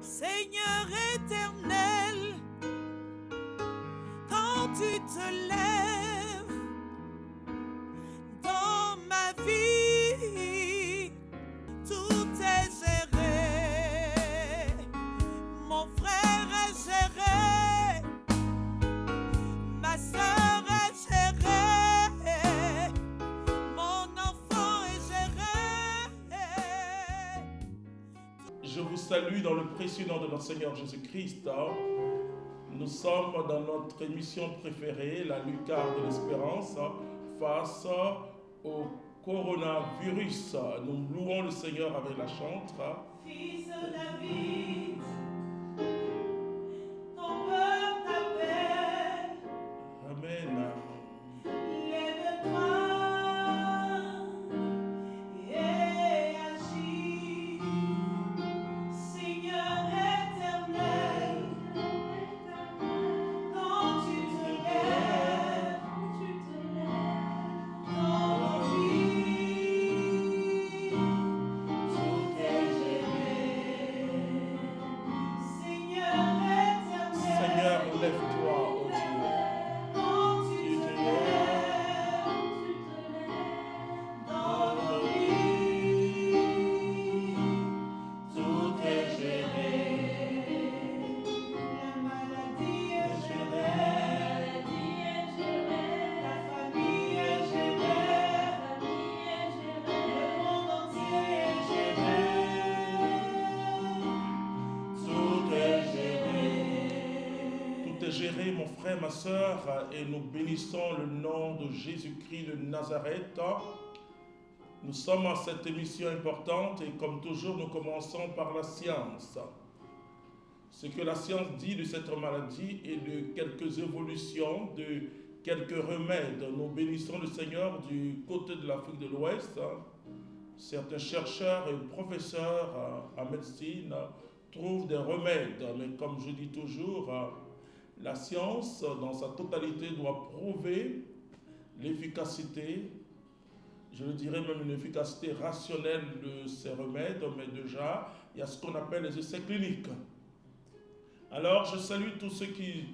Seigneur éternel, quand tu te lèves dans ma vie, tout est géré. Mon frère est géré, ma soeur est gérée, mon enfant est géré. Je vous salue dans le précieux nom de notre Seigneur Jésus-Christ. Nous sommes dans notre émission préférée, la lucarne de l'espérance, face au coronavirus. Nous louons le Seigneur avec la chantre. Fils de David, ton peuple t'appelle. Amen. Lève-toi et agis, Seigneur éternel. Quand tu te lèves dans nos vies, tout est géré. Seigneur éternel. Seigneur, lève-toi, ô Dieu. Quand tu Tu te te lèves dans nos vies, tout est géré. La maladie est gérée, la famille est gérée, le monde entier est géré. Tout est géré. Tout est géré, mon frère, ma soeur, et nous bénissons le nom de Jésus-Christ de Nazareth. Nous sommes à cette émission importante et comme toujours, nous commençons par la science. Ce que la science dit de cette maladie et de quelques évolutions, de quelques remèdes. Nous bénissons le Seigneur du côté de l'Afrique de l'Ouest. Certains chercheurs et professeurs en médecine trouvent des remèdes, mais comme je dis toujours, la science dans sa totalité doit prouver l'efficacité, je le dirais même une efficacité rationnelle de ces remèdes, mais déjà, il y a ce qu'on appelle les essais cliniques. Alors, je salue tous ceux qui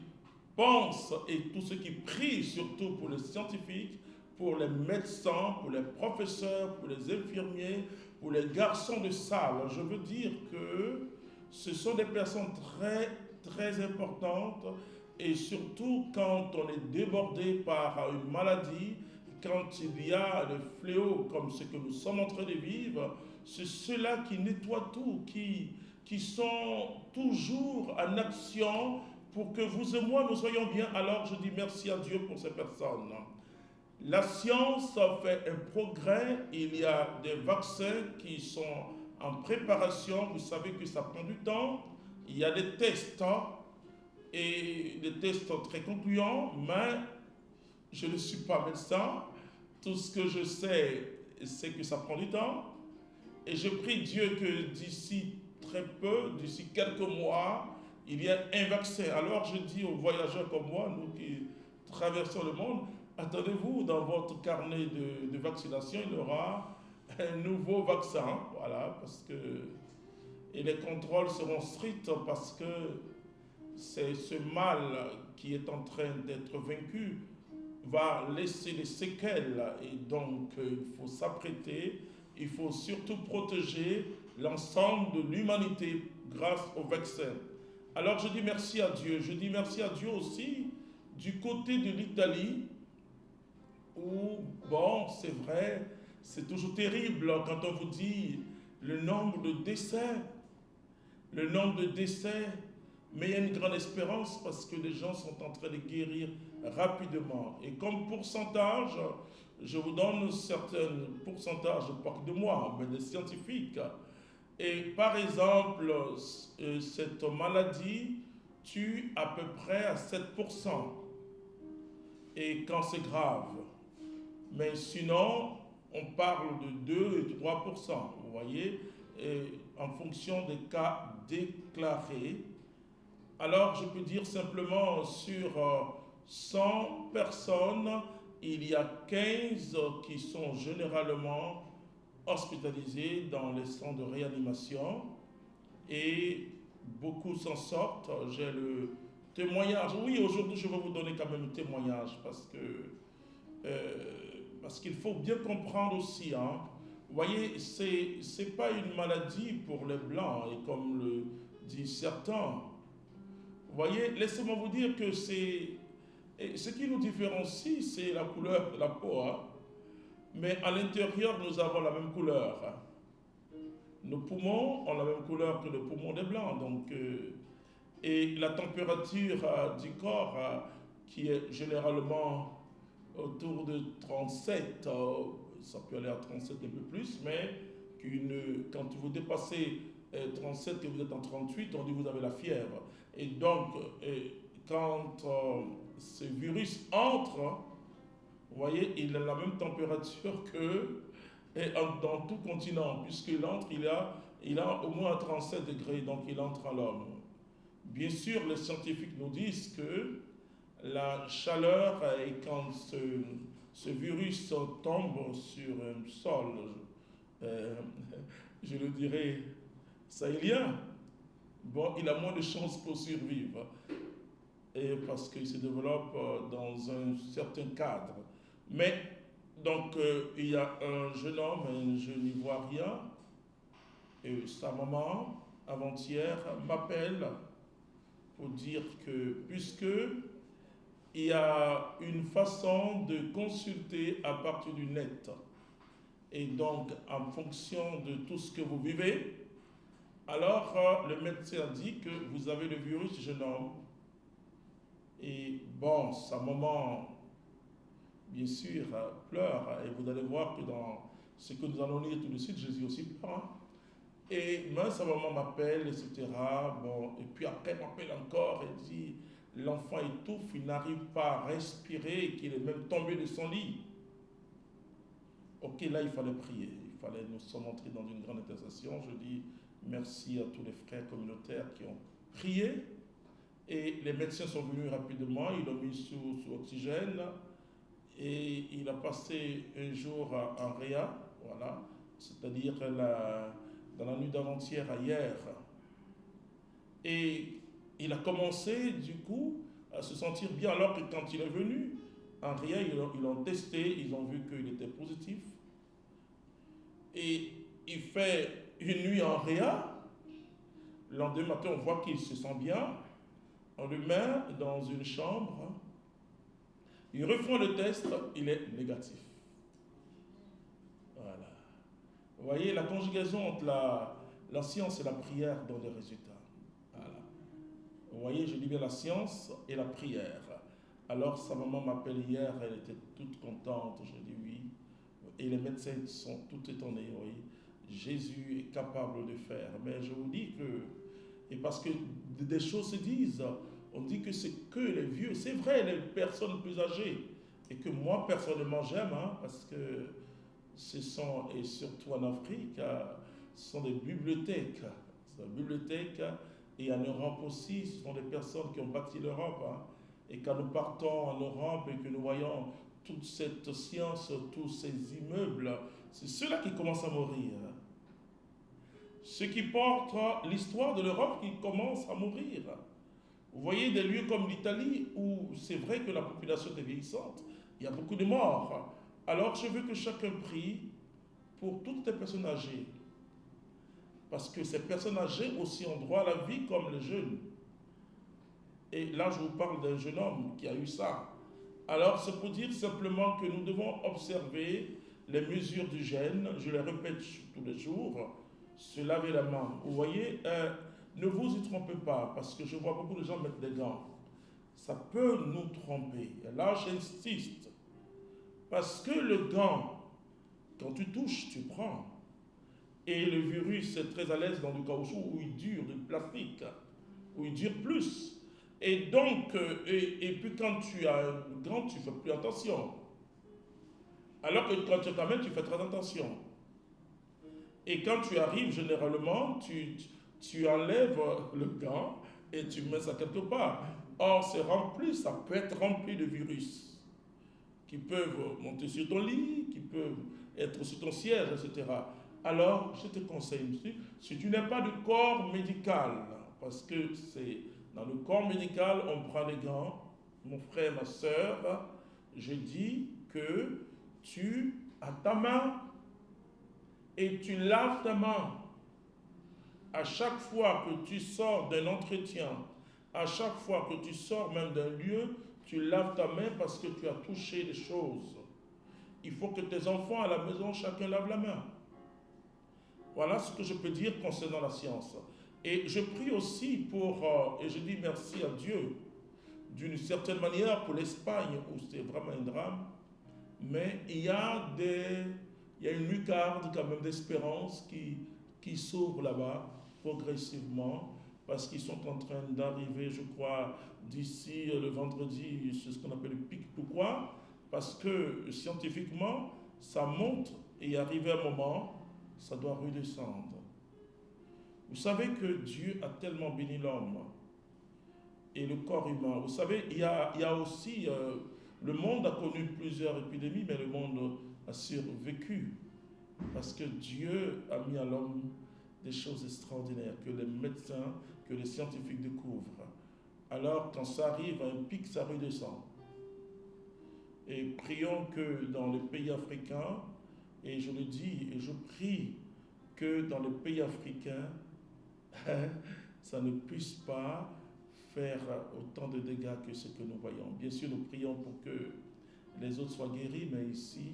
pensent et tous ceux qui prient, surtout pour les scientifiques, pour les médecins, pour les professeurs, pour les infirmiers, pour les garçons de salle. Je veux dire que ce sont des personnes très, très importantes et surtout quand on est débordé par une maladie, quand il y a des fléaux comme ce que nous sommes en train de vivre, c'est ceux-là qui nettoient tout, qui sont toujours en action pour que vous et moi nous soyons bien. Alors je dis merci à Dieu pour ces personnes. La science fait un progrès, il y a des vaccins qui sont en préparation, vous savez que ça prend du temps, il y a des tests et des tests très concluants, mais je ne suis pas médecin, tout ce que je sais c'est que ça prend du temps et je prie Dieu que d'ici très peu, d'ici quelques mois, il y ait un vaccin. Alors je dis aux voyageurs comme moi, nous qui traversons le monde, attendez-vous dans votre carnet de vaccination, il y aura un nouveau vaccin, voilà, parce que et les contrôles seront stricts parce que c'est ce mal qui est en train d'être vaincu va laisser des séquelles et donc il faut s'apprêter, il faut surtout protéger l'ensemble de l'humanité grâce au vaccin. Alors je dis merci à Dieu, je dis merci à Dieu aussi du côté de l'Italie où, bon, c'est vrai, c'est toujours terrible quand on vous dit le nombre de décès, mais il y a une grande espérance parce que les gens sont en train de guérir rapidement. Et comme pourcentage, je vous donne certains pourcentages, pas que de moi, mais des scientifiques. Et par exemple, cette maladie tue à peu près à 7%. Et quand c'est grave. Mais sinon, on parle de 2 et 3%, vous voyez, et en fonction des cas déclarés. Alors, je peux dire simplement sur 100 personnes, il y a 15 qui sont généralement hospitalisés dans les centres de réanimation et beaucoup s'en sortent. J'ai le témoignage. Oui, aujourd'hui, je vais vous donner quand même un témoignage parce qu'il faut bien comprendre aussi. Hein. Vous voyez, c'est pas une maladie pour les blancs, et comme le disent certains. Vous voyez, laissez-moi vous dire que ce qui nous différencie, c'est la couleur de la peau. Hein. Mais à l'intérieur, nous avons la même couleur. Nos poumons ont la même couleur que les poumons des blancs. Donc, et la température du corps, qui est généralement autour de 37, ça peut aller à 37 un peu plus, mais quand vous dépassez 37 et vous êtes en 38, on dit que vous avez la fièvre. Et donc, quand ce virus entre, vous voyez, il a la même température que dans tout continent, puisqu'il entre, il a au moins 37 degrés, donc il entre à l'homme. Bien sûr, les scientifiques nous disent que la chaleur, et quand ce virus tombe sur un sol, je le dirais, sahélien, bon, il a moins de chances pour survivre, et parce qu'il se développe dans un certain cadre. Mais, donc, il y a un jeune homme, un jeune Ivoirien, et sa maman, avant-hier, m'appelle pour dire que, puisque il y a une façon de consulter à partir du net, et donc en fonction de tout ce que vous vivez, alors le médecin dit que vous avez le virus, jeune homme. Et bon, sa maman, bien sûr, pleure, et vous allez voir que dans ce que nous allons lire tout de suite, Jésus aussi pleure. Hein. Et moi, sa maman m'appelle, etc. Bon, et puis après, elle m'appelle encore et dit, l'enfant étouffe, il n'arrive pas à respirer, et qu'il est même tombé de son lit. Ok, là, il fallait prier. Nous sommes entrés dans une grande intercession. Je dis merci à tous les frères communautaires qui ont prié. Et les médecins sont venus rapidement, ils l'ont mis sous oxygène. Et il a passé un jour en réa, voilà, c'est-à-dire dans la nuit d'avant-hier à hier. Et il a commencé, du coup, à se sentir bien, alors que quand il est venu, en réa, ils l'ont testé, ils ont vu qu'il était positif. Et il fait une nuit en réa. Le lendemain matin, on voit qu'il se sent bien. On le met dans une chambre. Ils refont le test, il est négatif. Voilà. Vous voyez, la conjugaison entre la science et la prière donne des résultats. Voilà. Vous voyez, je dis bien la science et la prière. Alors, sa maman m'appelle hier, elle était toute contente. Je dis oui. Et les médecins sont tout étonnés, oui. Jésus est capable de faire. Mais je vous dis que, et parce que des choses se disent, on dit que c'est que les vieux, c'est vrai, les personnes plus âgées, et que moi personnellement j'aime, hein, parce que ce sont, et surtout en Afrique, ce sont des bibliothèques. Et en Europe aussi, ce sont des personnes qui ont bâti l'Europe. Hein. Et quand nous partons en Europe et que nous voyons toute cette science, tous ces immeubles, c'est ceux-là qui commencent à mourir. Ceux qui portent l'histoire de l'Europe qui commencent à mourir. Vous voyez des lieux comme l'Italie où c'est vrai que la population est vieillissante, il y a beaucoup de morts. Alors je veux que chacun prie pour toutes les personnes âgées. Parce que ces personnes âgées aussi ont droit à la vie comme les jeunes. Et là je vous parle d'un jeune homme qui a eu ça. Alors c'est pour dire simplement que nous devons observer les mesures d'hygiène, je les répète tous les jours, se laver la main. Vous voyez, ne vous y trompez pas, parce que je vois beaucoup de gens mettre des gants. Ça peut nous tromper. Et là, j'insiste. Parce que le gant, quand tu touches, tu prends. Et le virus est très à l'aise dans du caoutchouc où il dure, du plastique, où il dure plus. Et donc, et puis quand tu as un gant, tu ne fais plus attention. Alors que quand tu t'amènes, tu fais très attention. Et quand tu arrives, généralement, tu enlèves le gant et tu mets ça quelque part. Or, c'est rempli, ça peut être rempli de virus qui peuvent monter sur ton lit, qui peuvent être sur ton siège, etc. Alors, je te conseille, si tu n'es pas de corps médical, parce que c'est dans le corps médical, on prend les gants. Mon frère, ma soeur, je dis que tu as ta main et tu laves ta main. À chaque fois que tu sors d'un entretien, à chaque fois que tu sors même d'un lieu, tu laves ta main parce que tu as touché les choses. Il faut que tes enfants à la maison, chacun lave la main. Voilà ce que je peux dire concernant la science. Et je prie aussi pour, et je dis merci à Dieu, d'une certaine manière pour l'Espagne, où c'est vraiment un drame, mais il y a une lucarne quand même d'espérance qui s'ouvre là-bas progressivement, parce qu'ils sont en train d'arriver, je crois, d'ici le vendredi, c'est ce qu'on appelle le pic. Pourquoi? Parce que scientifiquement, ça monte et arrivé à un moment, ça doit redescendre. Vous savez que Dieu a tellement béni l'homme et le corps humain. Vous savez, il y a aussi, le monde a connu plusieurs épidémies, mais le monde a survécu parce que Dieu a mis à l'homme des choses extraordinaires que les médecins, que les scientifiques découvrent. Alors, quand ça arrive à un pic, ça redescend. Et prions que dans les pays africains, et je le dis, et je prie que dans les pays africains, ça ne puisse pas faire autant de dégâts que ce que nous voyons. Bien sûr, nous prions pour que les autres soient guéris, mais ici,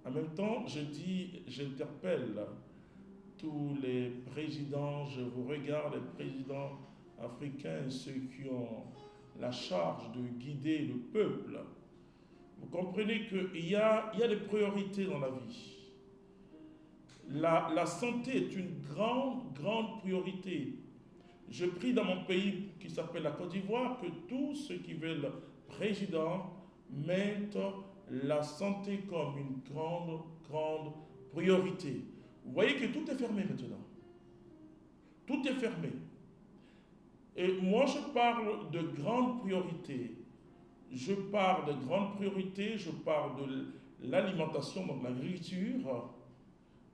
en même temps, j'interpelle tous les présidents, je vous regarde, les présidents africains, ceux qui ont la charge de guider le peuple. Vous comprenez qu'il y a des priorités dans la vie. La santé est une grande priorité. Je prie dans mon pays qui s'appelle la Côte d'Ivoire que tous ceux qui veulent président mettent la santé comme une grande priorité. Vous voyez que tout est fermé maintenant. Tout est fermé. Et moi, je parle de grandes priorités. Je parle de grandes priorités, je parle de l'alimentation, donc l'agriculture.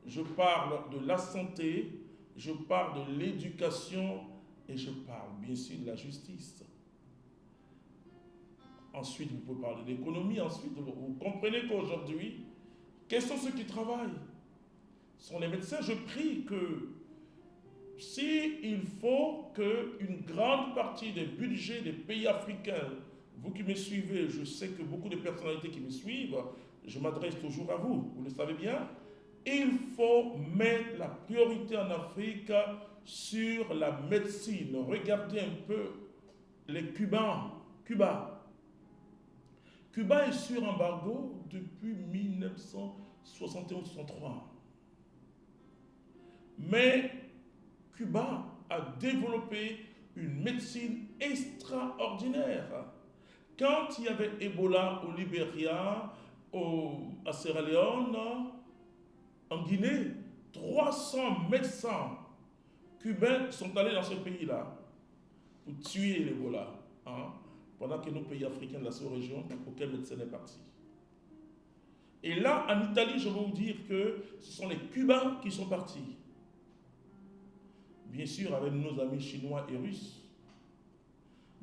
Je parle de la santé, je parle de l'éducation et je parle bien sûr de la justice. Ensuite, vous pouvez parler d'économie. Ensuite, vous comprenez qu'aujourd'hui, quels sont ceux qui travaillent? Ce sont les médecins. Je prie que s'il faut qu'une grande partie des budgets des pays africains, vous qui me suivez, je sais que beaucoup de personnalités qui me suivent, je m'adresse toujours à vous, vous le savez bien, il faut mettre la priorité en Afrique sur la médecine. Regardez un peu les Cubains. Cuba est sur embargo depuis 1961-63. Mais Cuba a développé une médecine extraordinaire. Quand il y avait Ebola au Libéria, à Sierra Leone, en Guinée, 300 médecins cubains sont allés dans ce pays-là pour tuer l'Ebola. Pendant que nos pays africains de la sous-région, aucun médecin n'est parti. Et là, en Italie, je vais vous dire que ce sont les Cubains qui sont partis. Bien sûr, avec nos amis chinois et russes,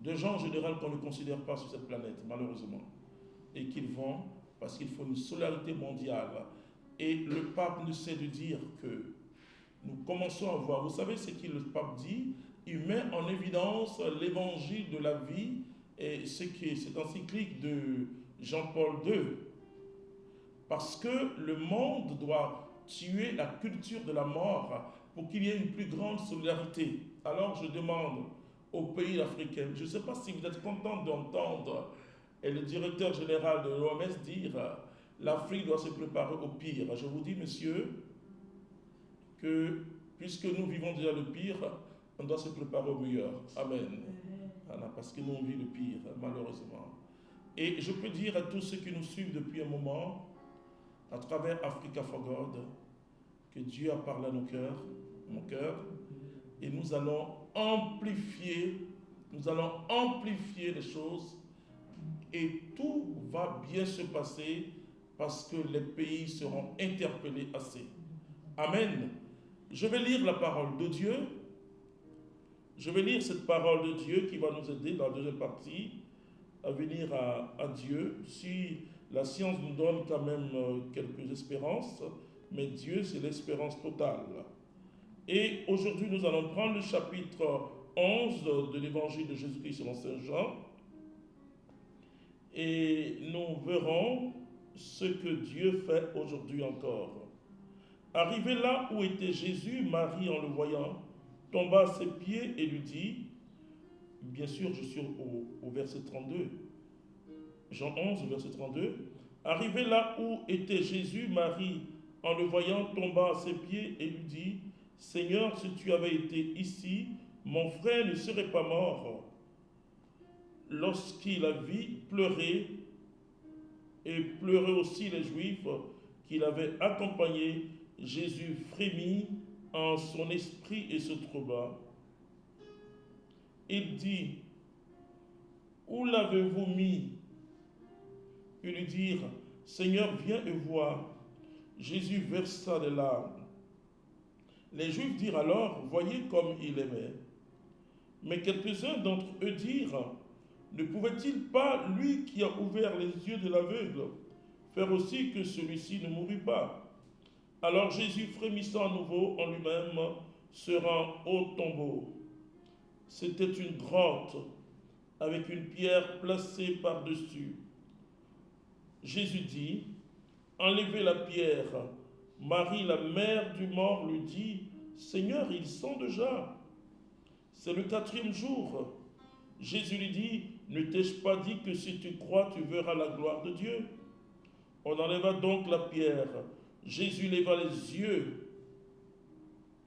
de gens en général qu'on ne considère pas sur cette planète, malheureusement, et qu'ils vont parce qu'il faut une solidarité mondiale. Et le pape ne sait de dire que nous commençons à voir, vous savez ce que le pape dit, il met en évidence l'évangile de la vie et cette encyclique de Jean-Paul II. Parce que le monde doit tuer la culture de la mort pour qu'il y ait une plus grande solidarité. Alors je demande aux pays africains, je ne sais pas si vous êtes content d'entendre le directeur général de l'OMS dire l'Afrique doit se préparer au pire. Je vous dis, monsieur, que puisque nous vivons déjà le pire, on doit se préparer au meilleur. Amen. Voilà, parce que nous, on vit le pire, malheureusement. Et je peux dire à tous ceux qui nous suivent depuis un moment, à travers Africa for God, que Dieu a parlé à nos cœurs, mon cœur, et nous allons amplifier les choses, et tout va bien se passer parce que les pays seront interpellés assez. Amen. Je vais lire la parole de Dieu Je vais lire cette parole de Dieu qui va nous aider dans la deuxième partie à venir à Dieu. Si la science nous donne quand même quelques espérances, mais Dieu, c'est l'espérance totale. Et aujourd'hui, nous allons prendre le chapitre 11 de l'évangile de Jésus-Christ selon Saint Jean. Et nous verrons ce que Dieu fait aujourd'hui encore. Arrivé là où était Jésus, Marie, en le voyant, tomba à ses pieds et lui dit, bien sûr, je suis au verset 32, Jean 11, verset 32, arrivé là où était Jésus, Marie, en le voyant, tomba à ses pieds et lui dit, Seigneur, si tu avais été ici, mon frère ne serait pas mort. Lorsqu'il la vit pleurer, et pleurer aussi les Juifs qui l'avaient accompagné, Jésus frémit en son esprit et se troubla. Il dit, où l'avez-vous mis? Ils lui dirent, Seigneur, viens et vois. Jésus versa des larmes. Les Juifs dirent alors, voyez comme il aimait. Mais quelques-uns d'entre eux dirent, ne pouvait-il pas, lui qui a ouvert les yeux de l'aveugle, faire aussi que celui-ci ne mourût pas? Alors Jésus, frémissant à nouveau en lui-même, se rend au tombeau. C'était une grotte avec une pierre placée par-dessus. Jésus dit, enlevez la pierre. Marie, la mère du mort, lui dit, Seigneur, ils sont déjà. C'est le 4e jour. Jésus lui dit, ne t'ai-je pas dit que si tu crois, tu verras la gloire de Dieu? On enleva donc la pierre. Jésus leva les yeux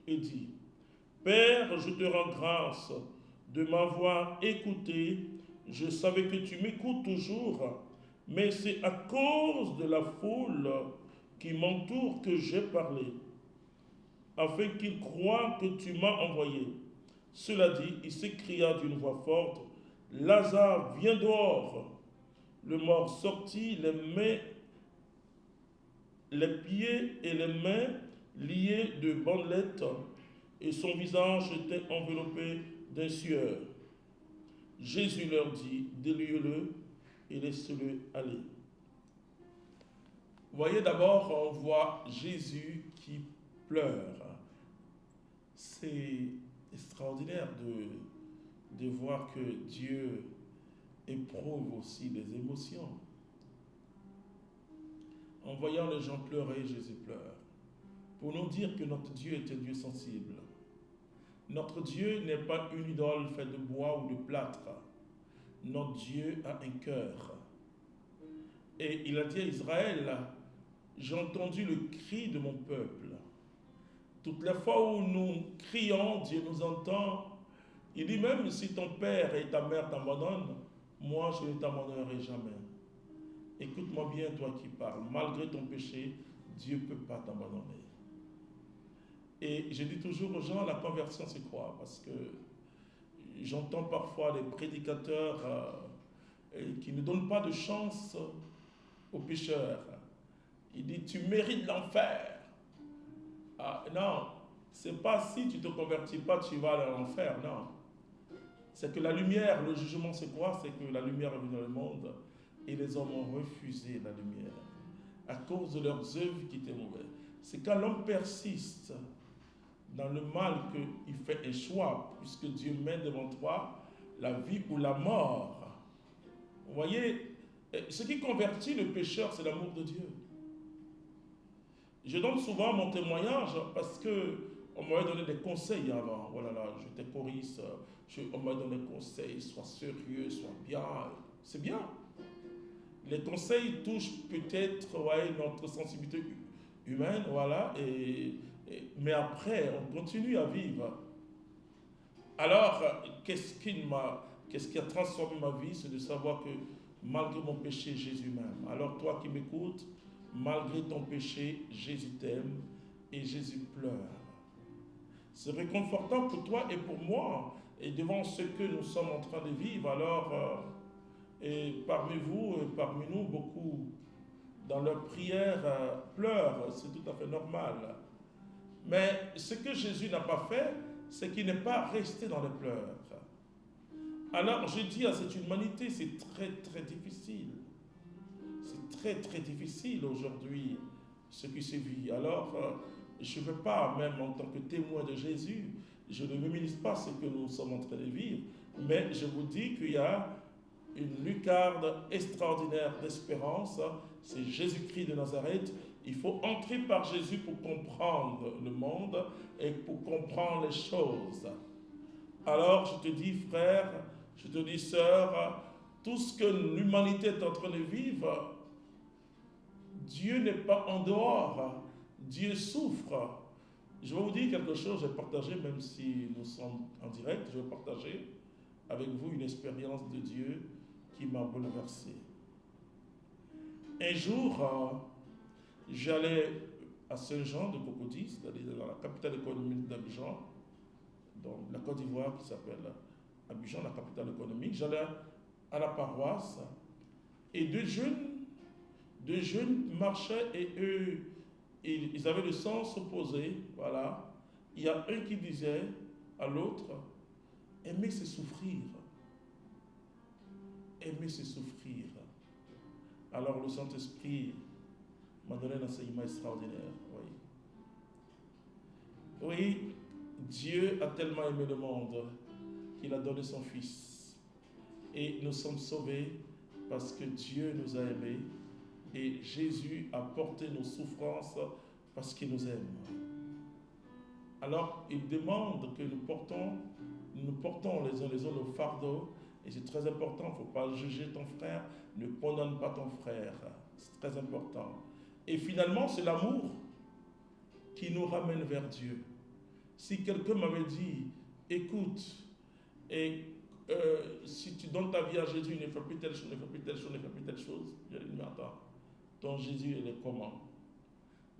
et dit, Père, je te rends grâce de m'avoir écouté. Je savais que tu m'écoutes toujours, mais c'est à cause de la foule qui m'entoure que j'ai parlé, afin qu'ils croient que tu m'as envoyé. Cela dit, il s'écria d'une voix forte, Lazare, viens dehors. Le mort sortit, les pieds et les mains liés de bandelettes, et son visage était enveloppé d'un sueur. Jésus leur dit, déliez-le et laissez-le aller. Vous voyez, d'abord, on voit Jésus qui pleure. C'est extraordinaire de voir que Dieu éprouve aussi des émotions. En voyant les gens pleurer, Jésus pleure. Pour nous dire que notre Dieu est un Dieu sensible. Notre Dieu n'est pas une idole faite de bois ou de plâtre. Notre Dieu a un cœur. Et il a dit à Israël, j'ai entendu le cri de mon peuple. Toutes les fois où nous crions, Dieu nous entend. Il dit même si ton père et ta mère t'abandonnent, moi je ne t'abandonnerai jamais. Écoute-moi bien, toi qui parles. Malgré ton péché, Dieu ne peut pas t'abandonner. Et je dis toujours aux gens, la conversion c'est quoi? Parce que j'entends parfois des prédicateurs qui ne donnent pas de chance aux pécheurs. Il dit, tu mérites l'enfer. Ah, non, c'est pas si tu ne te convertis pas, tu vas à l'enfer, non. C'est que la lumière, le jugement c'est quoi? C'est que la lumière est venue dans le monde et les hommes ont refusé la lumière à cause de leurs œuvres qui étaient mauvaises. C'est quand l'homme persiste dans le mal qu'il fait un choix, puisque Dieu met devant toi la vie ou la mort. Vous voyez, ce qui convertit le pécheur, c'est l'amour de Dieu. Je donne souvent mon témoignage parce qu'on m'avait donné des conseils avant. Voilà, là, j'étais choriste, on m'a donné des conseils, sois sérieux, sois bien. C'est bien. Les conseils touchent peut-être notre sensibilité humaine, voilà, mais après, on continue à vivre. Alors, qu'est-ce qui a transformé ma vie? C'est de savoir que malgré mon péché, Jésus m'aime. Alors toi qui m'écoutes, malgré ton péché, Jésus t'aime et Jésus pleure. C'est réconfortant pour toi et pour moi, et devant ce que nous sommes en train de vivre. Alors, et parmi vous, et parmi nous, beaucoup, dans leur prière, pleurent. C'est tout à fait normal. Mais ce que Jésus n'a pas fait, c'est qu'il n'est pas resté dans les pleurs. Alors je dis à cette humanité, c'est très très difficile. C'est très très difficile aujourd'hui ce qui se vit. Alors je ne veux pas, même en tant que témoin de Jésus, je ne minimise pas ce que nous sommes en train de vivre, mais je vous dis qu'il y a une lucarne extraordinaire d'espérance, c'est Jésus-Christ de Nazareth. Il faut entrer par Jésus pour comprendre le monde et pour comprendre les choses. Alors je te dis frère, je te dis sœur, tout ce que l'humanité est en train de vivre, Dieu n'est pas en dehors, Dieu souffre. Je vais vous dire quelque chose, je vais partager, même si nous sommes en direct, je vais partager avec vous une expérience de Dieu qui m'a bouleversé. Un jour, j'allais à Saint-Jean de Cocody, dans la capitale économique d'Abidjan, dans la Côte d'Ivoire qui s'appelle Abidjan, la capitale économique. J'allais à la paroisse et deux jeunes marchaient et eux, ils avaient le sens opposé. Voilà. Il y a un qui disait à l'autre, aimer c'est souffrir. Aimer c'est souffrir. Alors le Saint-Esprit m'a donné un enseignement extraordinaire. Oui, Dieu a tellement aimé le monde qu'il a donné son Fils. Et nous sommes sauvés parce que Dieu nous a aimés. Et Jésus a porté nos souffrances parce qu'il nous aime. Alors, il demande que nous portons les uns les autres le fardeau. Et c'est très important, il ne faut pas juger ton frère, ne condamne pas ton frère. C'est très important. Et finalement, c'est l'amour qui nous ramène vers Dieu. Si quelqu'un m'avait dit, écoute, si tu donnes ta vie à Jésus, il ne fait plus telle chose, ne fait plus telle chose, ne fait plus telle chose, je lui dis, mais attends, ton Jésus, il est comment?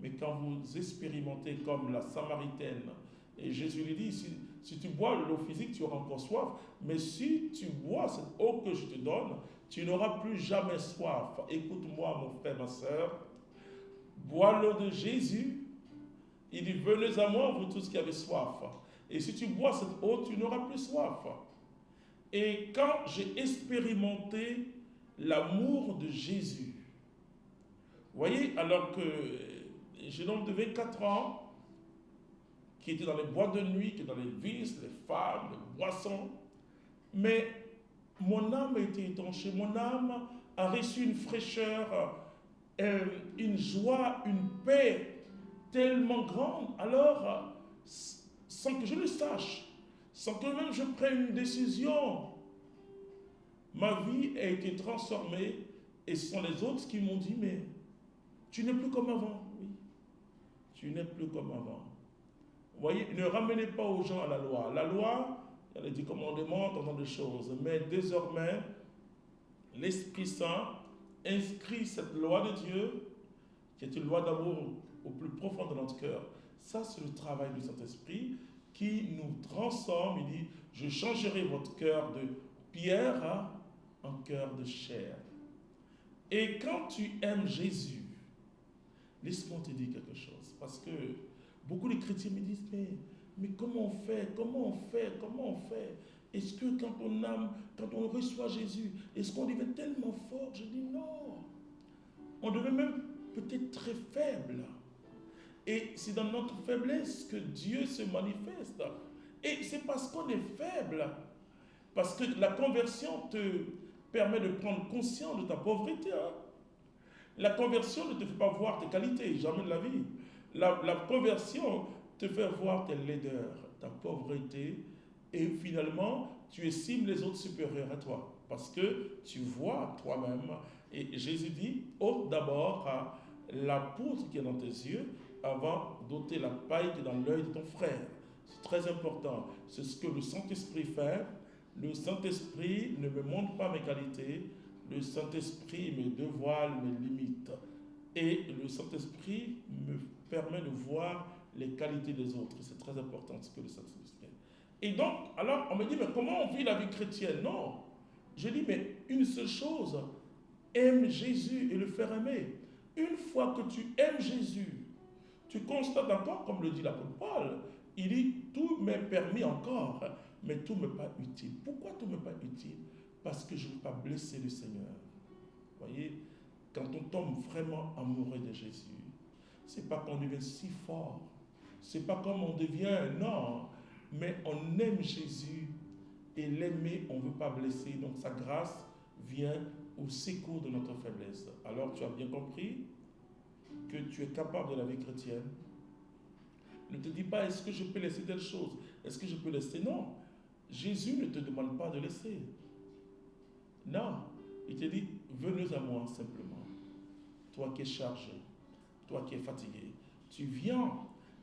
Mais quand vous expérimentez comme la Samaritaine, et Jésus lui dit, si tu bois l'eau physique, tu auras encore soif, mais si tu bois cette eau que je te donne, tu n'auras plus jamais soif. Écoute-moi, mon frère, ma soeur, bois l'eau de Jésus. Il dit, venez à moi, vous tous qui avez soif. Et si tu bois cette eau, tu n'auras plus soif. Et quand j'ai expérimenté l'amour de Jésus, vous voyez, alors que j'ai un homme de 24 ans, qui était dans les boîtes de nuit, qui était dans les vices, les femmes, les boissons, mais mon âme a été étanchée, mon âme a reçu une fraîcheur, une joie, une paix tellement grande. Alors, sans que je le sache, sans que même je prenne une décision, ma vie a été transformée et ce sont les autres qui m'ont dit, mais tu n'es plus comme avant. Oui, tu n'es plus comme avant. Vous voyez, ne ramenez pas aux gens à la loi. La loi, il y a des commandements, tant de choses. Mais désormais, l'Esprit Saint inscrit cette loi de Dieu, qui est une loi d'amour au plus profond de notre cœur. Ça, c'est le travail du Saint-Esprit qui nous transforme. Il dit, je changerai votre cœur de pierre en cœur de chair. Et quand tu aimes Jésus, laisse-moi te dire quelque chose. Parce que beaucoup de chrétiens me disent, mais comment on fait? Comment on fait? Comment on fait? Est-ce que quand on reçoit Jésus, est-ce qu'on devient tellement fort? Je dis non. On devient même peut-être très faible. Et c'est dans notre faiblesse que Dieu se manifeste. Et c'est parce qu'on est faible. Parce que la conversion te permet de prendre conscience de ta pauvreté. La conversion ne te fait pas voir tes qualités, jamais de la vie. La conversion te fait voir tes laideurs, ta pauvreté, et finalement, tu estimes les autres supérieurs à toi, parce que tu vois toi-même. Et Jésus dit, ôte d'abord la poudre qui est dans tes yeux, avant d'ôter la paille qui est dans l'œil de ton frère. C'est très important. C'est ce que le Saint-Esprit fait. Le Saint-Esprit ne me montre pas mes qualités, le Saint-Esprit me dévoile mes limites. Et le Saint-Esprit me permet de voir les qualités des autres. C'est très important ce que le Saint-Esprit fait. Et donc, alors, on me dit, mais comment on vit la vie chrétienne? Non. Je dis, mais une seule chose, aime Jésus et le faire aimer. Une fois que tu aimes Jésus, tu constates encore, comme le dit l'apôtre Paul, il dit, tout m'est permis encore, mais tout ne m'est pas utile. Pourquoi tout ne m'est pas utile? Parce que je ne veux pas blesser le Seigneur. Vous voyez, quand on tombe vraiment amoureux de Jésus, c'est pas qu'on devient si fort, c'est pas comme on devient, non, mais on aime Jésus et l'aimer, on ne veut pas blesser. Donc sa grâce vient au secours de notre faiblesse. Alors tu as bien compris que tu es capable de la vie chrétienne. Ne te dis pas, est-ce que je peux laisser telle chose? Est-ce que je peux laisser? Non. Jésus ne te demande pas de laisser. Non. Il te dit, venez à moi simplement. Toi qui es chargé, toi qui es fatigué, tu viens.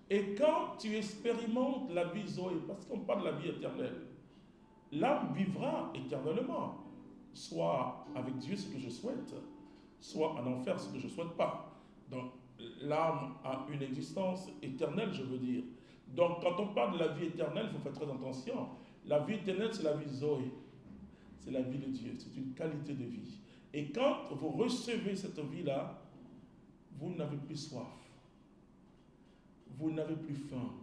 Et quand tu expérimentes la vie Zoé, parce qu'on parle de la vie éternelle, l'âme vivra éternellement. Soit avec Dieu, ce que je souhaite, soit en enfer, ce que je ne souhaite pas. Donc, l'âme a une existence éternelle, je veux dire. Donc, quand on parle de la vie éternelle, il faut faire très attention. La vie éternelle, c'est la vie Zoé. C'est la vie de Dieu. C'est une qualité de vie. Et quand vous recevez cette vie-là, vous n'avez plus soif. Vous n'avez plus faim.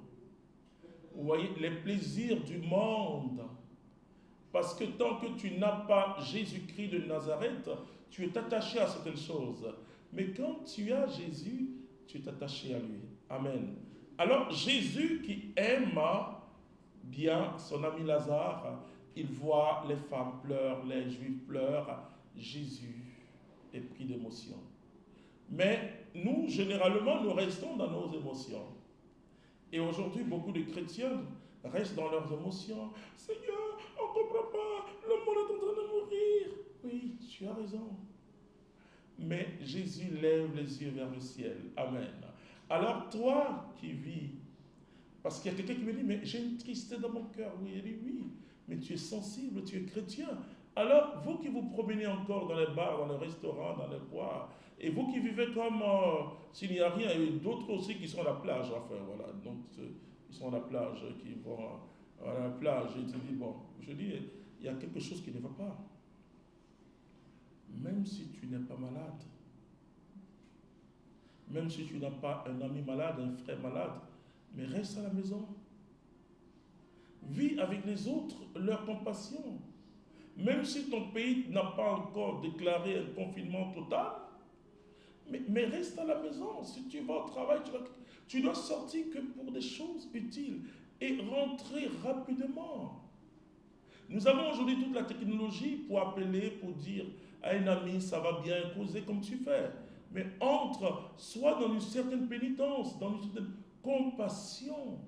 Vous voyez, les plaisirs du monde. Parce que tant que tu n'as pas Jésus-Christ de Nazareth, tu es attaché à certaines choses. Mais quand tu as Jésus, tu es attaché à lui. Amen. Alors Jésus qui aime bien son ami Lazare, il voit les femmes pleurent, les Juifs pleurent. Jésus est pris d'émotion. Mais nous, généralement, nous restons dans nos émotions. Et aujourd'hui, beaucoup de chrétiens restent dans leurs émotions. Seigneur, on ne comprend pas, le monde est en train de mourir. Oui, tu as raison. Mais Jésus lève les yeux vers le ciel. Amen. Alors toi qui vis, parce qu'il y a quelqu'un qui me dit, mais j'ai une tristesse dans mon cœur. Oui, il dit oui, mais tu es sensible, tu es chrétien. Alors vous qui vous promenez encore dans les bars, dans les restaurants, dans les bois, et vous qui vivez comme s'il n'y a rien, et d'autres aussi qui sont à la plage, enfin voilà, donc ils sont à la plage, qui vont à la plage, et tu dis, bon, je dis, il y a quelque chose qui ne va pas. Même si tu n'es pas malade, même si tu n'as pas un ami malade, un frère malade, mais reste à la maison. Vis avec les autres leur compassion. Même si ton pays n'a pas encore déclaré un confinement total, mais reste à la maison. Si tu vas au travail, tu dois sortir que pour des choses utiles et rentrer rapidement. Nous avons aujourd'hui toute la technologie pour appeler, pour dire à un ami, ça va bien, causer comme tu fais. Mais entre, soit dans une certaine pénitence, dans une certaine compassion.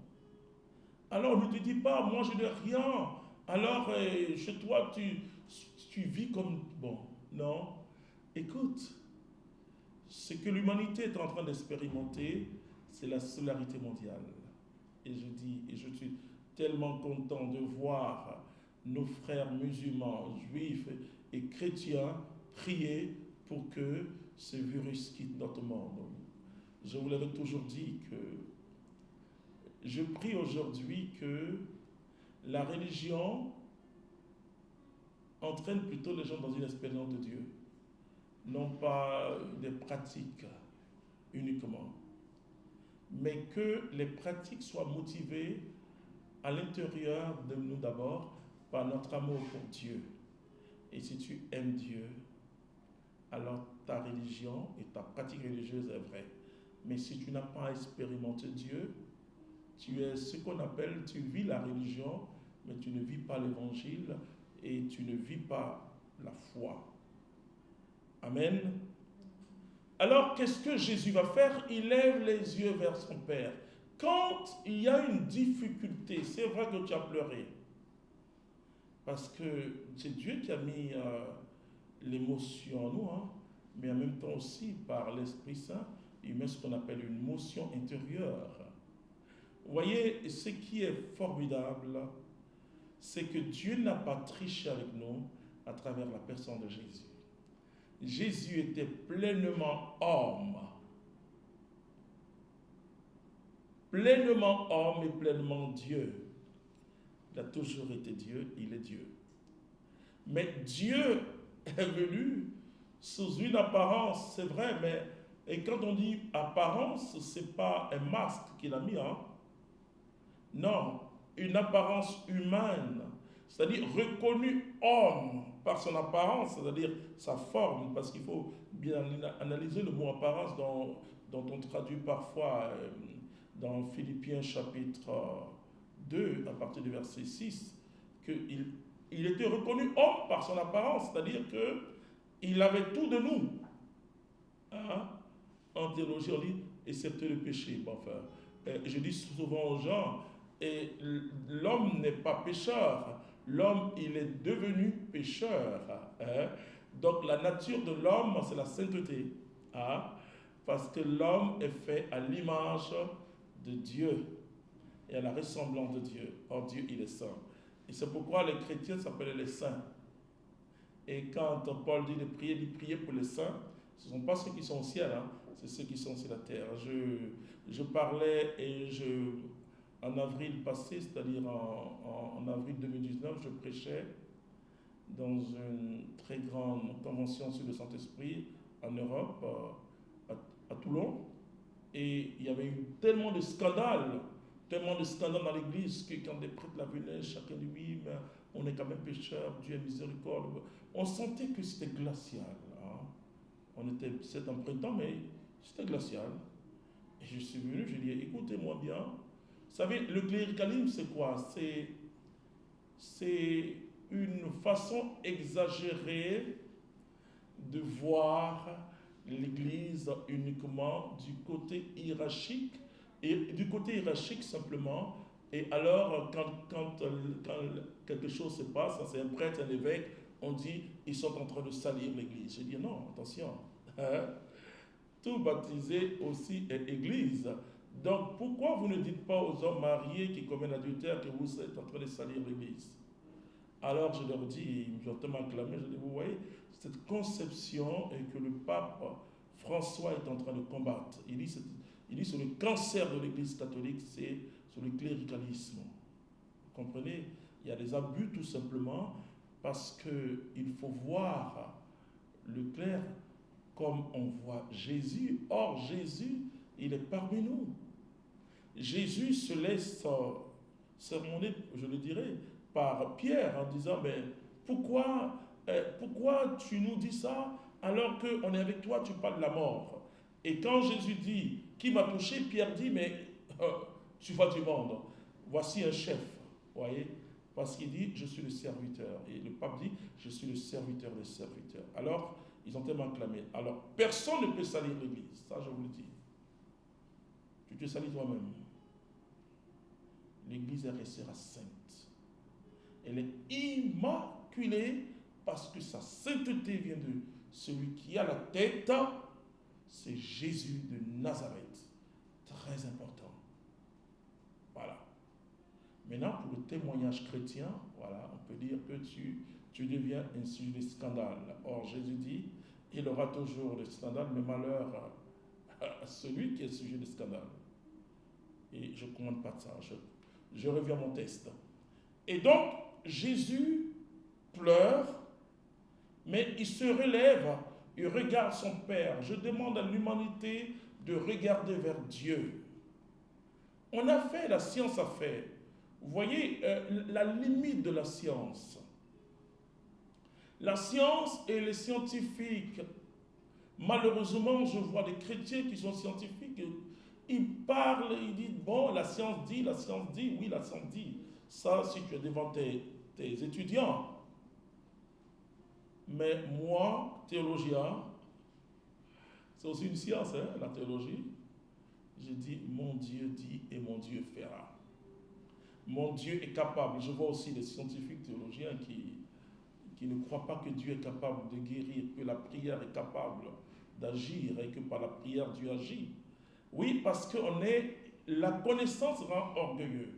Alors ne te dis pas, moi je n'ai rien. Alors chez toi, tu vis comme... Bon, non. Écoute, ce que l'humanité est en train d'expérimenter, c'est la solidarité mondiale. Et je dis, et je suis tellement content de voir nos frères musulmans, juifs et chrétiens prier pour que ce virus quitte notre monde. Je vous l'avais toujours dit que je prie aujourd'hui que la religion entraîne plutôt les gens dans une expérience de Dieu, non pas des pratiques uniquement, mais que les pratiques soient motivées à l'intérieur de nous d'abord par notre amour pour Dieu. Et si tu aimes Dieu, alors ta religion et ta pratique religieuse est vraie. Mais si tu n'as pas expérimenté Dieu, tu es ce qu'on appelle, tu vis la religion, mais tu ne vis pas l'évangile et tu ne vis pas la foi. Amen. Alors, qu'est-ce que Jésus va faire? Il lève les yeux vers son Père. Quand il y a une difficulté, c'est vrai que tu as pleuré. Parce que c'est Dieu qui a mis l'émotion en nous, hein, mais en même temps aussi, par l'Esprit Saint, il met ce qu'on appelle une motion intérieure. Vous voyez, ce qui est formidable, c'est que Dieu n'a pas triché avec nous à travers la personne de Jésus. Jésus était pleinement homme. Pleinement homme et pleinement Dieu. Il a toujours été Dieu, il est Dieu. Mais Dieu est venu sous une apparence, c'est vrai, mais et quand on dit apparence, ce n'est pas un masque qu'il a mis, hein? Non, une apparence humaine, c'est-à-dire reconnu homme par son apparence, c'est-à-dire sa forme, parce qu'il faut bien analyser le mot apparence dont on traduit parfois dans Philippiens chapitre 2, à partir du verset 6, qu'il était reconnu homme par son apparence, c'est-à-dire qu'il avait tout de nous. Hein? En théologie, on dit excepté le péché. Bon, enfin, je dis souvent aux gens, et l'homme n'est pas pécheur, l'homme il est devenu pécheur. Hein? Donc la nature de l'homme, c'est la sainteté. Hein? Parce que l'homme est fait à l'image de Dieu et à la ressemblance de Dieu. Or Dieu il est saint. Et c'est pourquoi les chrétiens s'appellent les saints. Et quand Paul dit de prier pour les saints, ce ne sont pas ceux qui sont au ciel, hein, c'est ceux qui sont sur la terre. Je parlais en avril passé, c'est-à-dire en avril 2019, je prêchais dans une très grande convention sur le Saint-Esprit en Europe, à Toulon. Et il y avait eu tellement de scandales dans l'église que quand des prêtres la venaient, chacun dit oui, mais on est quand même pécheur, Dieu est miséricorde. On sentait que c'était glacial. Hein. On était peut-être en printemps, mais c'était glacial. Et je suis venu, je dis écoutez-moi bien. Vous savez, le cléricalisme, c'est quoi? C'est une façon exagérée de voir l'Église uniquement du côté hiérarchique, et du côté hiérarchique simplement. Et alors, quand quelque chose se passe, c'est un prêtre, un évêque, on dit ils sont en train de salir l'Église. Je dis non, attention. Tout baptisé aussi est Église. Donc pourquoi vous ne dites pas aux hommes mariés qui commettent l'adultère que vous êtes en train de salir l'Église? Alors je leur dis, ils ont tellement acclamé, je dis, vous voyez, cette conception et que le pape François est en train de combattre. Il dit sur le cancer de l'Église catholique, c'est sur le cléricalisme. Vous comprenez? Il y a des abus tout simplement parce qu'il faut voir le clerc comme on voit Jésus. Or Jésus, il est parmi nous. Jésus se laisse sermonner, je le dirais, par Pierre en disant, mais pourquoi tu nous dis ça alors qu'on est avec toi, tu parles de la mort? Et quand Jésus dit, qui m'a touché, Pierre dit, mais tu vas du monde. Voici un chef, voyez, parce qu'il dit, je suis le serviteur. Et le pape dit, je suis le serviteur des serviteurs. Alors, ils ont tellement clamé. Alors, personne ne peut salir l'Église, ça je vous le dis. Tu te salis toi-même. L'Église restera sainte. Elle est immaculée parce que sa sainteté vient de celui qui a la tête, c'est Jésus de Nazareth. Très important. Voilà. Maintenant, pour le témoignage chrétien, voilà, on peut dire que tu deviens un sujet de scandale. Or, Jésus dit, il aura toujours des scandales, mais malheur à celui qui est sujet de scandale. Et je ne commande pas de ça. Je reviens à mon texte. Et donc, Jésus pleure, mais il se relève, il regarde son Père. Je demande à l'humanité de regarder vers Dieu. On a fait, la science a fait. Vous voyez la limite de la science. La science et les scientifiques, malheureusement, je vois des chrétiens qui sont scientifiques, ils parlent, ils disent, bon, la science dit, oui, la science dit. Ça, si tu es devant tes étudiants. Mais moi, théologien, c'est aussi une science, hein, la théologie. Je dis, mon Dieu dit et mon Dieu fera. Mon Dieu est capable. Je vois aussi des scientifiques théologiens qui ne croient pas que Dieu est capable de guérir, que la prière est capable d'agir et que par la prière Dieu agit. Oui, parce que la connaissance rend orgueilleux.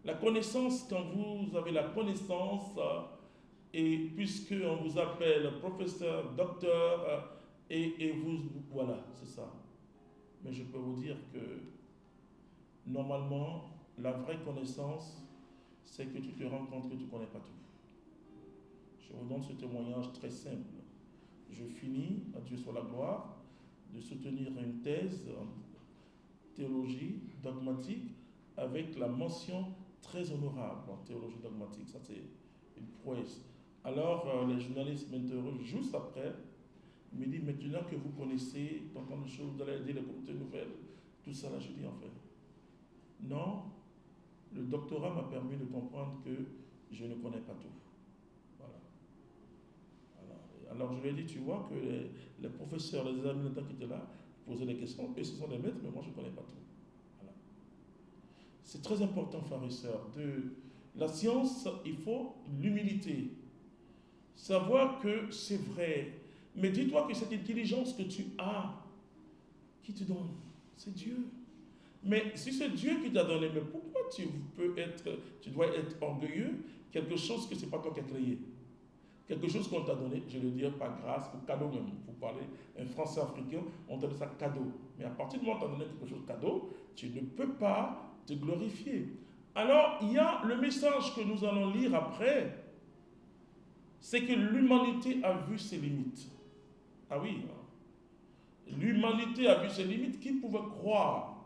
La connaissance, quand vous avez la connaissance, et puisqu'on vous appelle professeur, docteur, et vous, voilà, c'est ça. Mais je peux vous dire que normalement, la vraie connaissance, c'est que tu te rends compte que tu ne connais pas tout. Je vous donne ce témoignage très simple. Je finis, à Dieu soit la gloire, de soutenir une thèse en théologie dogmatique avec la mention très honorable en théologie dogmatique. Ça, c'est une prouesse. Alors, les journalistes m'interrogent juste après. Ils me disent, maintenant que vous connaissez, tant de choses, vous allez aider les communautés nouvelles, tout ça, là, je dis en fait, non, le doctorat m'a permis de comprendre que je ne connais pas tout. Voilà. Alors je lui ai dit, tu vois que les professeurs, les examinateurs qui étaient là, posaient des questions, eux ce sont des maîtres, mais moi je ne connais pas tout. Voilà. C'est très important, frères et sœurs. La science, il faut l'humilité. Savoir que c'est vrai. Mais dis-toi que cette intelligence que tu as, qui te donne, c'est Dieu. Mais si c'est Dieu qui t'a donné, mais pourquoi tu dois être orgueilleux, quelque chose que ce n'est pas toi qui as créé? Quelque chose qu'on t'a donné, je veux dire par grâce ou cadeau même. Vous parlez un français africain, on t'a donné ça cadeau. Mais à partir du moment où on t'a donné quelque chose cadeau, tu ne peux pas te glorifier. Alors, il y a le message que nous allons lire après, c'est que l'humanité a vu ses limites. Ah oui, l'humanité a vu ses limites. Qui pouvait croire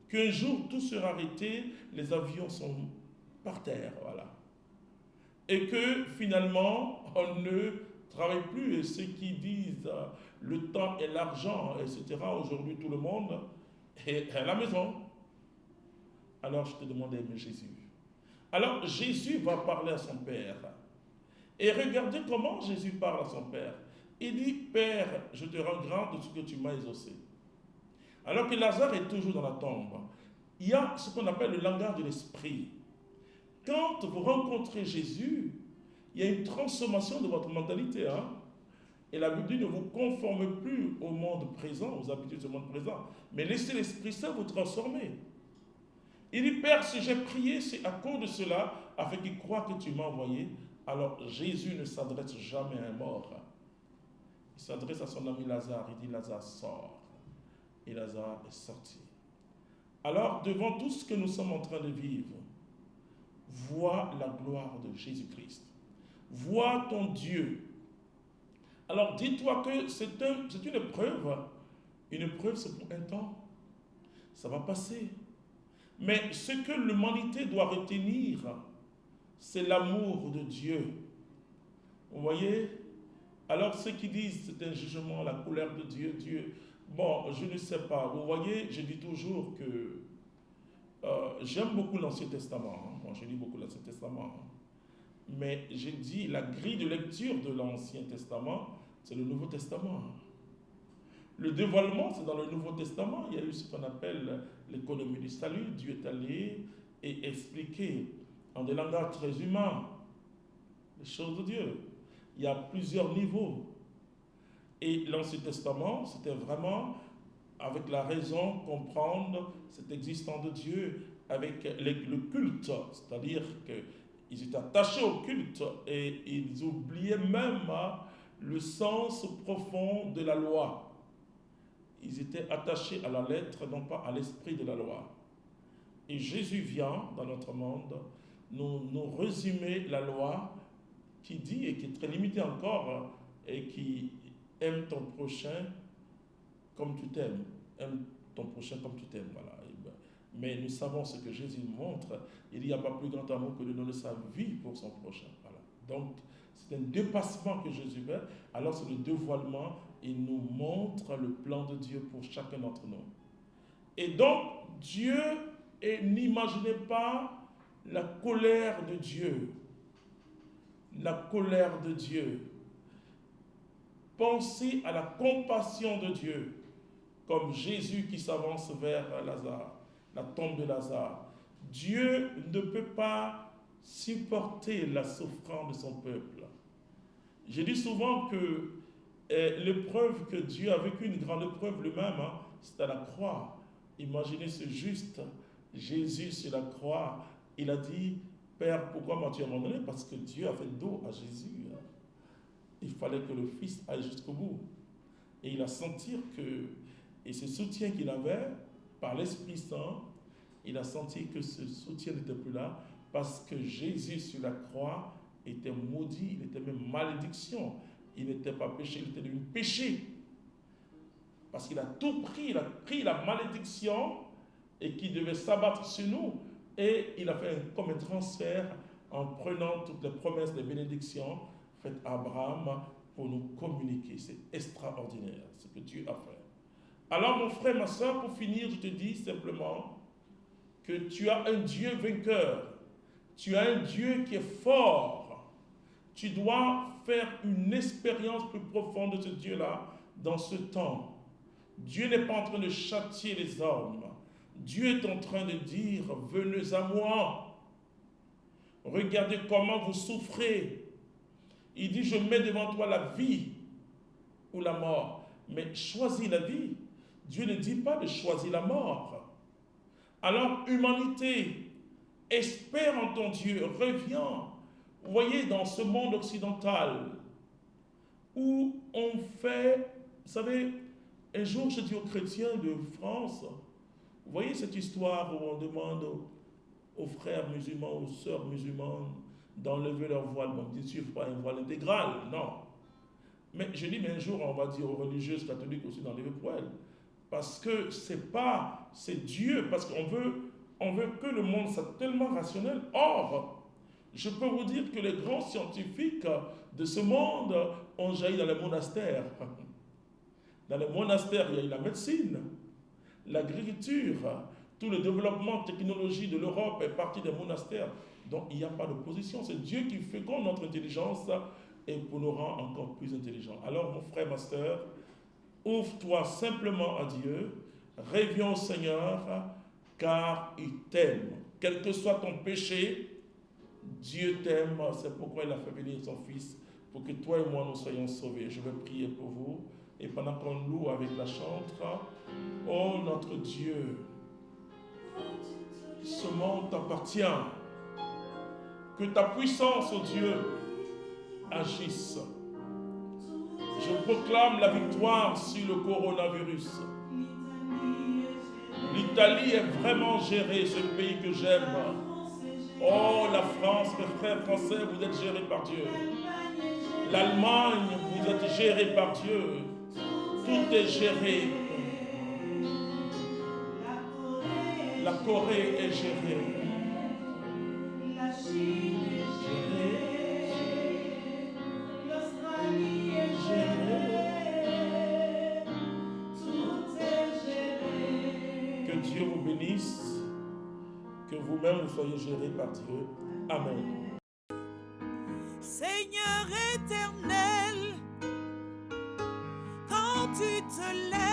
qu'un jour tout sera arrêté, les avions sont par terre, voilà. Et que finalement, on ne travaille plus. Et ceux qui disent le temps et l'argent, etc., aujourd'hui tout le monde est à la maison. Alors je te demandais, mais Jésus. Alors Jésus va parler à son Père. Et regardez comment Jésus parle à son Père. Il dit, Père, je te rends grâce de ce que tu m'as exaucé. Alors que Lazare est toujours dans la tombe. Il y a ce qu'on appelle le langage de l'esprit. Quand vous rencontrez Jésus, il y a une transformation de votre mentalité. Et la Bible dit, ne vous conformez plus au monde présent, aux habitudes de ce monde présent, mais laissez l'Esprit Saint vous transformer. Il dit, Père, si j'ai prié, c'est à cause de cela, afin qu'il croie que tu m'as envoyé. Alors Jésus ne s'adresse jamais à un mort. Il s'adresse à son ami Lazare. Il dit, Lazare, sort. Et Lazare est sorti. Alors, devant tout ce que nous sommes en train de vivre, vois la gloire de Jésus-Christ. Vois ton Dieu. Alors, dis-toi que c'est une épreuve. Une épreuve, c'est pour un temps. Ça va passer. Mais ce que l'humanité doit retenir, c'est l'amour de Dieu. Vous voyez? Alors, ceux qui disent c'est un jugement, la colère de Dieu, bon, je ne sais pas. Vous voyez, je dis toujours que j'aime beaucoup l'Ancien Testament. Moi, je lis beaucoup l'Ancien Testament. Mais j'ai dit, la grille de lecture de l'Ancien Testament, c'est le Nouveau Testament. Le dévoilement, c'est dans le Nouveau Testament. Il y a eu ce qu'on appelle l'économie du salut. Dieu est allé et expliqué en des langages très humains les choses de Dieu. Il y a plusieurs niveaux. Et l'Ancien Testament, c'était vraiment, avec la raison, comprendre cette existence de Dieu, avec le culte, c'est-à-dire qu'ils étaient attachés au culte et ils oubliaient même le sens profond de la loi. Ils étaient attachés à la lettre, non pas à l'esprit de la loi. Et Jésus vient dans notre monde nous résumer la loi qui dit, et qui est très limitée encore, et qui aime ton prochain comme tu t'aimes. Aime ton prochain comme tu t'aimes. Voilà. Mais nous savons ce que Jésus nous montre. Il n'y a pas plus grand amour que de donner sa vie pour son prochain. Voilà. Donc, c'est un dépassement que Jésus fait. Alors, c'est le dévoilement. Il nous montre le plan de Dieu pour chacun d'entre nous. Et donc, Dieu, et n'imaginez pas la colère de Dieu. La colère de Dieu. Pensez à la compassion de Dieu, comme Jésus qui s'avance vers Lazare, la tombe de Lazare. Dieu ne peut pas supporter la souffrance de son peuple. Je dis souvent que l'épreuve que Dieu a vécue, une grande épreuve lui-même, c'est à la croix. Imaginez ce juste Jésus sur la croix. Il a dit, Père, pourquoi m'as-tu abandonné? Parce que Dieu a fait dos à Jésus. Il fallait que le Fils aille jusqu'au bout. Et il a senti que, et ce soutien qu'il avait, par l'Esprit Saint, il a senti que ce soutien n'était plus là, parce que Jésus sur la croix était maudit, il était même malédiction. Il n'était pas péché, il était devenu péché. Parce qu'il a tout pris, il a pris la malédiction, et qui devait s'abattre sur nous. Et il a fait comme un transfert en prenant toutes les promesses, les bénédictions faites à Abraham pour nous communiquer. C'est extraordinaire ce que Dieu a fait. Alors mon frère, ma soeur, pour finir, je te dis simplement que tu as un Dieu vainqueur. Tu as un Dieu qui est fort. Tu dois faire une expérience plus profonde de ce Dieu-là dans ce temps. Dieu n'est pas en train de châtier les hommes. Dieu est en train de dire, venez à moi. Regardez comment vous souffrez. Il dit, je mets devant toi la vie ou la mort. Mais choisis la vie. Dieu ne dit pas de choisir la mort. Alors, humanité, espère en ton Dieu, reviens. Vous voyez, dans ce monde occidental, où on fait, vous savez, un jour je dis aux chrétiens de France, vous voyez cette histoire où on demande aux frères musulmans, aux sœurs musulmanes d'enlever leur voile. Bon, bien sûr, pas un voile intégral, non. Mais je dis, mais un jour, on va dire aux religieuses catholiques aussi d'enlever le voile. Parce que c'est Dieu, parce qu'on veut que le monde soit tellement rationnel. Or, je peux vous dire que les grands scientifiques de ce monde ont jailli dans les monastères. Dans les monastères, il y a eu la médecine, l'agriculture, tout le développement technologie de l'Europe est parti des monastères. Donc il n'y a pas d'opposition. C'est Dieu qui féconde notre intelligence et pour nous rendre encore plus intelligents. Alors mon frère, ma soeur, ouvre-toi simplement à Dieu, reviens au Seigneur, car il t'aime. Quel que soit ton péché, Dieu t'aime. C'est pourquoi il a fait venir son Fils, pour que toi et moi nous soyons sauvés. Je vais prier pour vous. Et pendant qu'on loue avec la chantre, oh notre Dieu, ce monde t'appartient. Que ta puissance, oh Dieu, agisse. Je proclame la victoire sur le coronavirus. L'Italie est vraiment gérée, ce pays que j'aime. Oh, la France, mes frères français, vous êtes gérés par Dieu. L'Allemagne, vous êtes gérés par Dieu. Tout est géré. La Corée est gérée. La Chine est gérée. L'Australie est gérée. Tout est géré. Que Dieu vous bénisse. Que vous-même vous soyez gérés par Dieu. Amen. Seigneur éternel, quand tu te lèves,